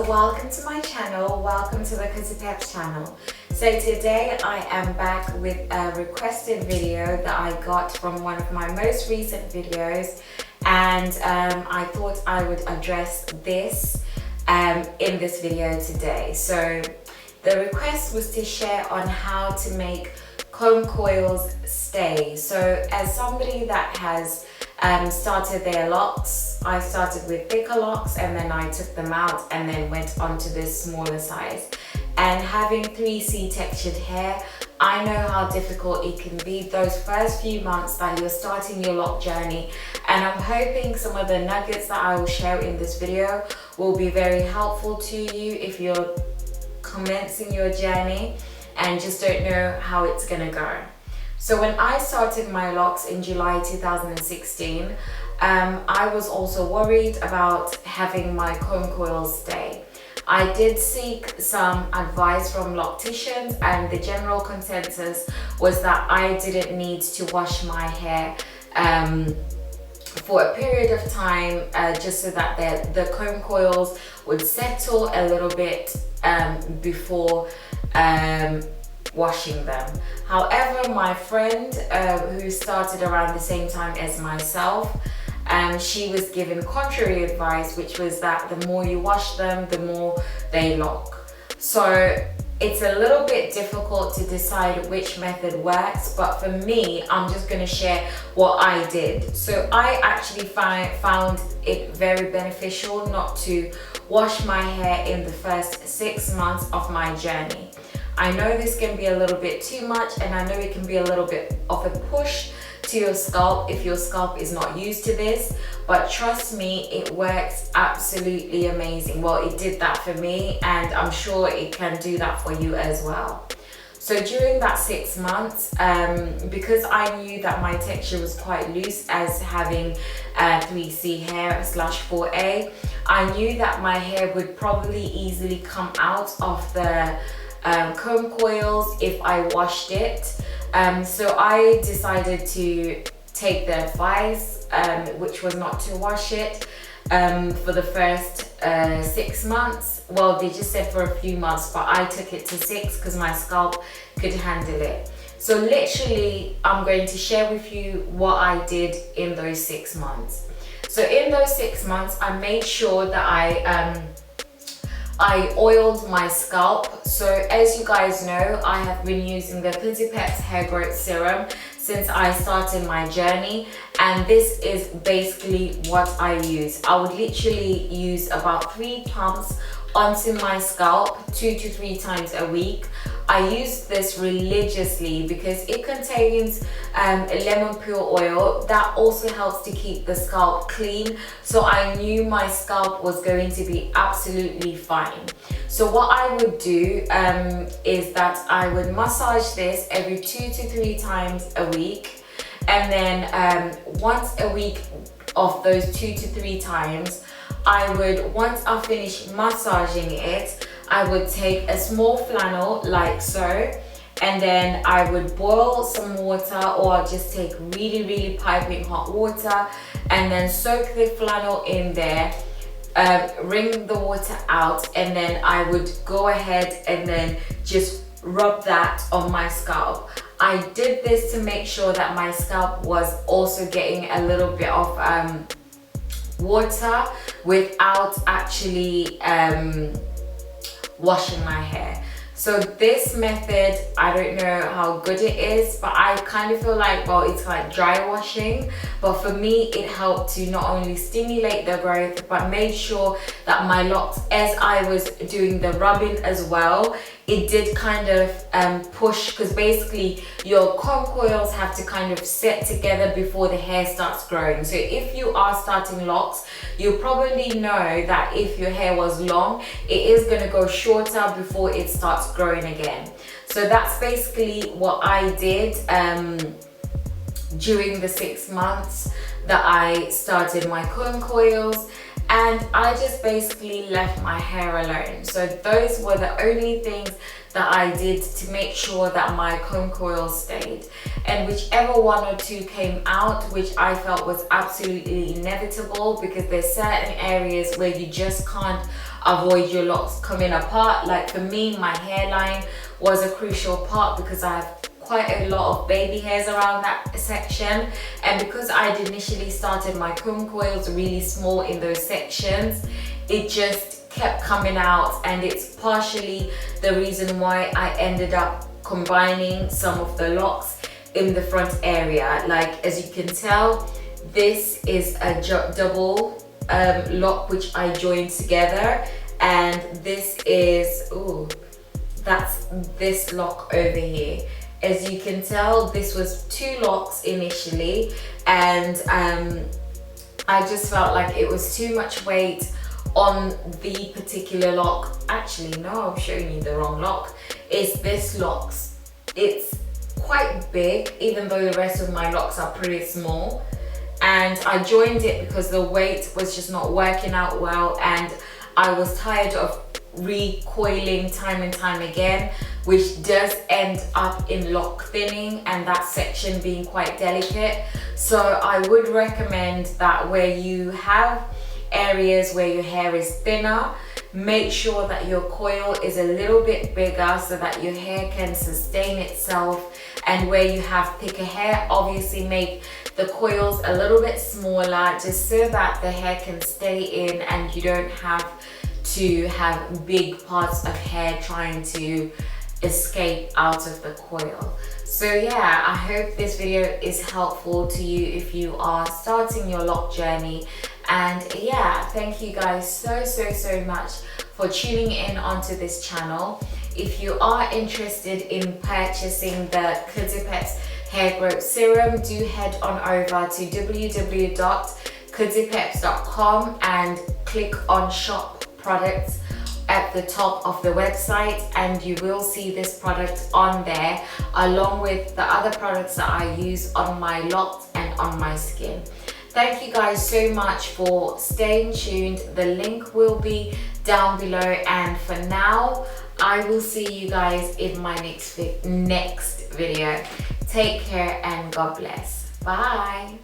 welcome to my channel. Welcome to the Peps channel. So today I am back with a requested video that I got from one of my most recent videos, and I thought I would address this in this video today. So the request was to share on how to make comb coils stay. So as somebody that has started their locks, I started with thicker locks and then I took them out and then went on to this smaller size. And having 3C textured hair, I know how difficult it can be those first few months that you're starting your lock journey, and I'm hoping some of the nuggets that I will share in this video will be very helpful to you if you're commencing your journey and just don't know how it's gonna go. So when I started my locks in July 2016, I was also worried about having my comb coils stay. I did seek some advice from locticians, and the general consensus was that I didn't need to wash my hair for a period of time, just so that the comb coils would settle a little bit before washing them. However, my friend who started around the same time as myself, she was given contrary advice, which was that the more you wash them, the more they lock. So it's a little bit difficult to decide which method works, but for me, I'm just going to share what I did. So I actually found it very beneficial not to wash my hair in the first 6 months of my journey. I know this can be a little bit too much, and I know it can be a little bit of a push to your scalp if your scalp is not used to this, but trust me, it works absolutely amazing. Well, it did that for me, and I'm sure it can do that for you as well. So during that 6 months, because I knew that my texture was quite loose as having 3C hair /4A, I knew that my hair would probably easily come out of the comb coils if I washed it. So I decided to take the advice, which was not to wash it for the first 6 months. Well, they just said for a few months, but I took it to 6 because my scalp could handle it. So literally, I'm going to share with you what I did in those 6 months. So in those 6 months, I made sure that I oiled my scalp. So as you guys know, I have been using the Peps hair growth serum since I started my journey, and this is basically what I use. I would literally use about 3 pumps onto my scalp 2 to 3 times a week. I use this religiously because it contains lemon peel oil that also helps to keep the scalp clean. So I knew my scalp was going to be absolutely fine. So what I would do is that I would massage this every 2 to 3 times a week, and then once a week of those 2 to 3 times, once I finish massaging it, I would take a small flannel like so, and then I would boil some water, or I'll just take really piping hot water and then soak the flannel in there, wring the water out, and then I would go ahead and then just rub that on my scalp. I did this to make sure that my scalp was also getting a little bit of water without actually washing my hair. So this method, I don't know how good it is, but I kind of feel like, well, it's like dry washing, but for me it helped to not only stimulate the growth but made sure that my locks, as I was doing the rubbing as well, it did kind of push, because basically your comb coils have to kind of set together before the hair starts growing. So if you are starting locks, you probably know that if your hair was long, it is going to go shorter before it starts growing again. So that's basically what I did during the 6 months that I started my comb coils, and I just basically left my hair alone. So those were the only things that I did to make sure that my comb coils stayed. and whichever one or two came out, which I felt was absolutely inevitable, because there's certain areas where you just can't avoid your locks coming apart. Like for me, my hairline was a crucial part because I have quite a lot of baby hairs around that section, and because I'd initially started my comb coils really small in those sections, it just kept coming out, and it's partially the reason why I ended up combining some of the locks in the front area. Like as you can tell, this is a double lock which I joined together, and this is, oh, that's this lock over here. As you can tell, this was 2 locks initially, and I just felt like it was too much weight on the particular lock. Actually, no, I'm showing you the wrong lock. It's this locks. It's quite big, even though the rest of my locks are pretty small. And I joined it because the weight was just not working out well, and I was tired of recoiling time and time again, which does end up in lock thinning and that section being quite delicate. So I would recommend that where you have areas where your hair is thinner, make sure that your coil is a little bit bigger so that your hair can sustain itself. And where you have thicker hair, obviously make the coils a little bit smaller, just so that the hair can stay in and you don't have to have big parts of hair trying to escape out of the coil. So yeah, I hope this video is helpful to you if you are starting your lock journey. And yeah, thank you guys so much for tuning in onto this channel. If you are interested in purchasing the Kudipets hair growth serum, do head on over to www.kudipeps.com and click on shop products at the top of the website, and you will see this product on there along with the other products that I use on my locks and on my skin. Thank you guys so much for staying tuned. The link will be down below, and for now I will see you guys in my next video. Take care and God bless. Bye.